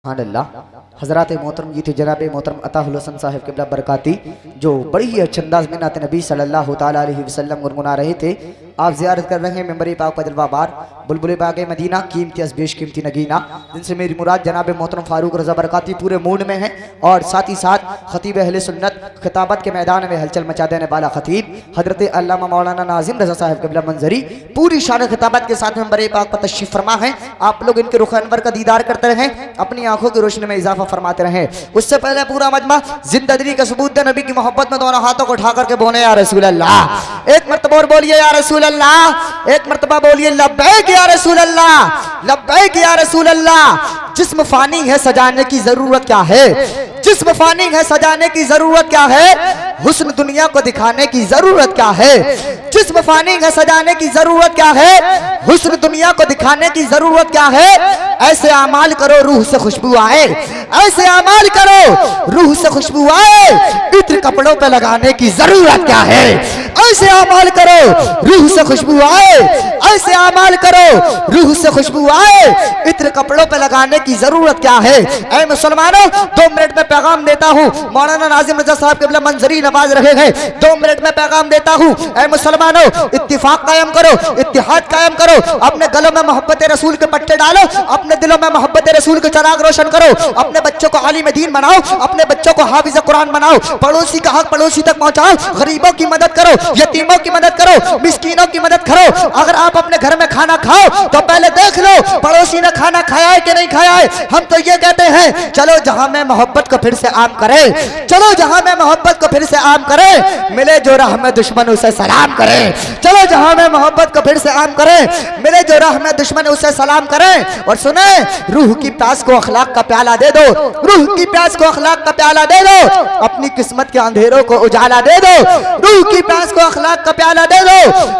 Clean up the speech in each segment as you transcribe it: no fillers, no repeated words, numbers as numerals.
अल्लाह हज़रात मोहतरम ये थे जनाब मोहतरम अताहुल हसन साहब क़िबला बरकाती, जो बड़ी ही अच्छे अंदाज में नात नबी सल्लल्लाहु ताला अलैहि वसल्लम गुनगुना रहे थे। आप ज़ियारत कर रहे हैं मेंबर पाक का जलवा बार बुलबुल बाग मदीना कीमती अज़बेश कीमती नगीना, जिनसे मेरी मुराद जनाब मोहतरम फारूक रज़ा बरकाती पूरे मूड में हैं और साथ ही साथ खतीब अहले सुन्नत खिताबत के मैदान में हलचल मचा देने वाला खतीब हज़रत अल्लामा मौलाना नाज़िम रज़ा साहब क़िबला मंजरी पूरी शान खिताबत के साथ मेंबर पाक पर तशरीफ़ फरमा है। आप लोग इनके रुख अनवर का दीदार करते रहें, अपनी आंखों की रोशनी में इजाफा फरमाते रहें। उससे पहले पूरा मजमा जिंदगी का सबूत दे, नबी की मोहब्बत में दोनों हाथों को उठा करके बोले या रसूल अल्लाह। एक मर्तबा और बोलिए या रसूल अल्लाह, एक मर्तबा बोलिए लब्बैक या रसूल अल्लाह, लब्बैक या रसूल अल्लाह। जिस्म फानी है सजाने की जरूरत क्या है, जिस्म फानी है सजाने की जरूरत क्या है, हुस्न दुनिया को दिखाने की जरूरत क्या है। जिस्म फानी है सजाने की जरूरत क्या है, हुस्न दुनिया को दिखाने की जरूरत क्या है। ऐसे अमाल करो रूह से खुशबू आए, ऐसे अमाल करो रूह से खुशबू आए। इत्र कपड़ों पे लगाने की जरूरत क्या है, ऐसे अमाल करो रूह से खुशबू आए, ऐसे अमाल करो रूह से खुशबू आए। इत्र कपड़ों पे लगाने की जरूरत क्या है। ऐ मुसलमानों 2 मिनट में पैगाम देता हूँ, मौलाना नाज़िम रज़ा साहब क़िबला मंजरी नवाज रहे हैं। 2 मिनट में पैगाम देता हूँ, ऐ मुसलमानों इत्तिफाक कायम करो, इत्तिहाद कायम करो, अपने गलों में मोहब्बत रसूल के पट्टे डालो, अपने दिलों में मोहब्बत रसूल के चिराग रोशन करो, अपने बच्चों को आलिम दीन बनाओ, अपने बच्चों को हाफिज कुरान बनाओ, पड़ोसी का हक पड़ोसी तक पहुंचाओ, गरीबों की मदद करो, यतीमों की मदद करो, मिस्कीनों की मदद करो। अगर आप अपने घर में खाना खाओ तो पहले देख लो पड़ोसी ने खाना खाया है कि नहीं खाया है। हम तो ये कहते हैं चलो जहां में मोहब्बत को फिर से आम करें, चलो जहां में मोहब्बत को फिर से आम करें, मिले जो राह में दुश्मन उसे सलाम करें। चलो जहां में मोहब्बत को फिर से आम करें, मिले जो राह में दुश्मन उसे सलाम करें। और सुने रूह की प्यास को अखलाक का प्याला दे दो, रूह की प्यास को अखलाक का प्याला दे दो, अपनी किस्मत के अंधेरों को उजाला दे दो। रूह की प्यास को अखलाक का प्याला दे दो,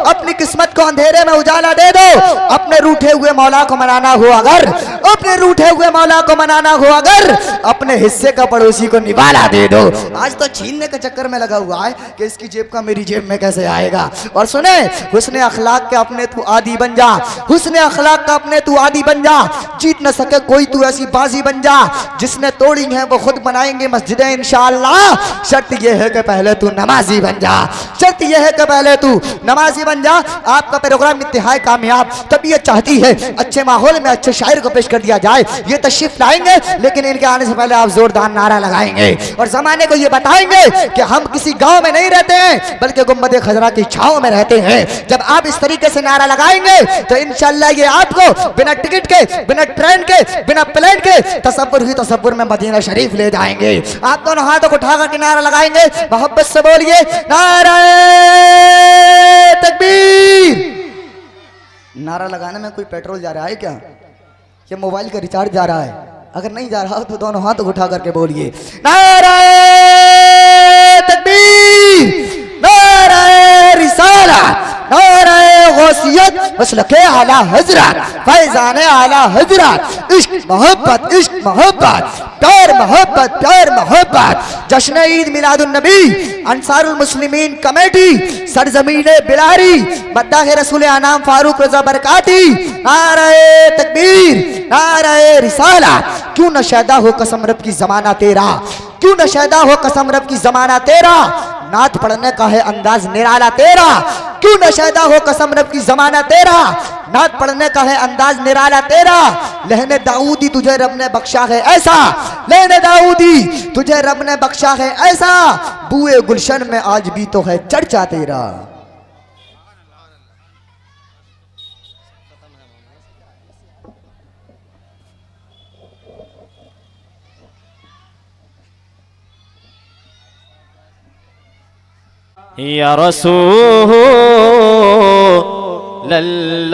अपनी किस्मत को अंधेरे में उजाला दे दो। अपने रूठे हुए मौला को मनाना हो अगर, अपने रूठे हुए मौला को मनाना हो अगर, अपने हिस्से का पड़ोसी को निवाला दे दो। आज तो छीनने के चक्कर में लगा हुआ है कि इसकी जेब का मेरी जेब में कैसे आएगा। और सुने हुस्ने अखलाक के अपने तू आदी बन जा, हुस्ने अखलाक का अपने तू आदी बन जा। जीत न सके कोई तू ऐसी बाजी बन जा, जिसने तोड़ी है वो खुद बनाएंगे मस्जिदें इंशाअल्लाह। शर्त यह है कि पहले तू नमाजी बन जा, शर्त यह है कि पहले तू नमाजी बन जा। आपका प्रोग्राम इंतहाई कामयाब, तबीयत चाहती है अच्छे माहौल में अच्छे शायर को पेश कर दिया जाए। ये तशरीफ लाएंगे लेकिन इनके आने से पहले आप जोरदार नारा लगाएंगे और जमाने को ये बताएंगे कि हम किसी गांव में नहीं रहते हैं बल्कि गुंबद खजरा की छांव में रहते हैं। जब आप इस तरीके से नारा लगाएंगे तो इंशाअल्लाह ये आपको बिना टिकट के, बिना ट्रेन के, बिना प्लेन के तसव्वुर ही तसव्वुर में मदीना शरीफ ले जाएंगे। आप दोनों हाथों को उठाकर के नारा लगाएंगे, मोहब्बत से बोलिए नारा तकबीर। नारा लगाने में कोई पेट्रोल जा रहा है क्या, या मोबाइल का रिचार्ज जा रहा है? अगर नहीं जा रहा हो तो दोनों हाथ उठा करके बोलिए नारा तकबीर, नारा रिसाला, नारा गौसियत, मसलके आला हजरत, फैजाने आला हजरत। इश्क मोहब्बत, इश्क मोहब्बत, प्यार मोहब्बत, प्यार मोहब्बत। जश्न ईद मिलादुन नबी अंसारुल मुस्लिमीन कमेटी सरजमीने बिलारी मद्दाह रसूल अनाम फारूक रज़ा बरकाती। नारे तकबीर, नारे रिसाला। क्यों न शैदा हो कसम रब की जमाना तेरा, क्यों न शैदा हो कसम रब की जमाना तेरा। नात पढ़ने का है अंदाज निराला तेरा, क्यों न शैदा हो कसम रब की जमाना तेरा। नात पढ़ने का है अंदाज निराला तेरा। लहने दाऊदी तुझे रब ने बख्शा है ऐसा, लहने दाऊदी तुझे रब ने बख्शा है ऐसा। बुए गुलशन में आज भी तो है चर्चा तेरा। या रसूल अल्लाह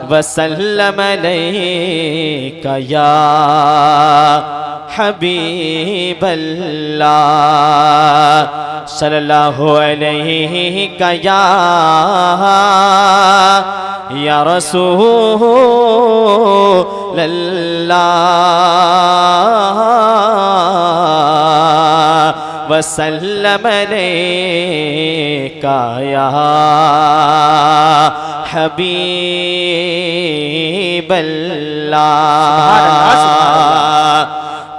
वसल्लम अलैका या हबीब अल्लाह सल्लल्लाहु अलैहि या रसूल अल्लाह वसल्लम अलैका या हबीब अल्लाह।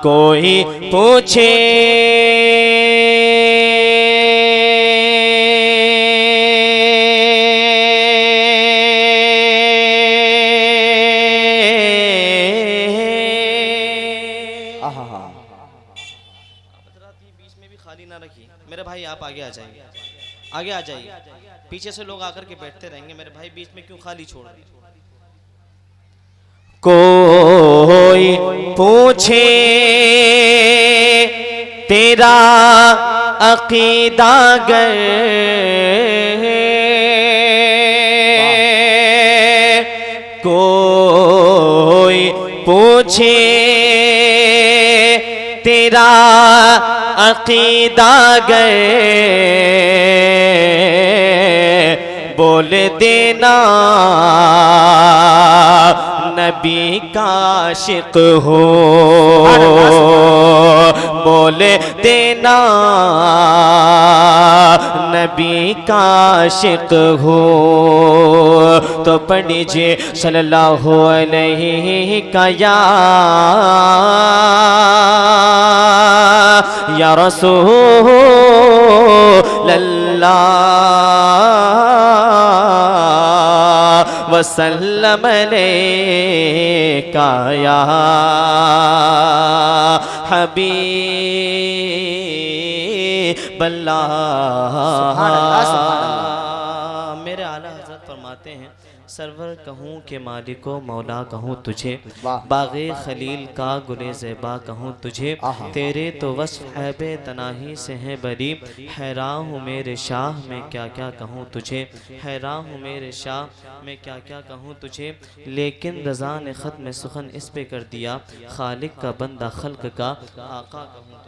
कोई पूछे मेरे भाई आप आगे आ जाइए, आगे आ जाइए, पीछे से लोग आकर के बैठते रहेंगे, मेरे भाई बीच में क्यों खाली छोड़ रहे। कोई पूछे तेरा अकीदा गर, कोई पूछे तेरा अकीदा गए, बोल देना नबी का आशिक हो, बोल देना नबी का आशिक हो। तो पढ़ लीजिए सल्लल्लाहु अलैहि का या रसूल अल्लाह वसल्लम अलैका या हबीब अल्लाह। मेरे आला हज़रत फरमाते हैं सरवर कहूँ के मालिको मौला कहूँ तुझे, बाग़े खलील का गुले ज़ेबा कहूँ तुझे, तेरे तो वस्फ़ ऐबे तनाही से है बरी। हैरान हूँ मेरे शाह मैं क्या क्या कहूँ तुझे, हैरान हूँ मेरे शाह मैं क्या क्या कहूँ तुझे। लेकिन रज़ा ने ख़त्म सुखन इस पे कर दिया, खालिक का बंदा खल्क का आका कहूँ तुझे।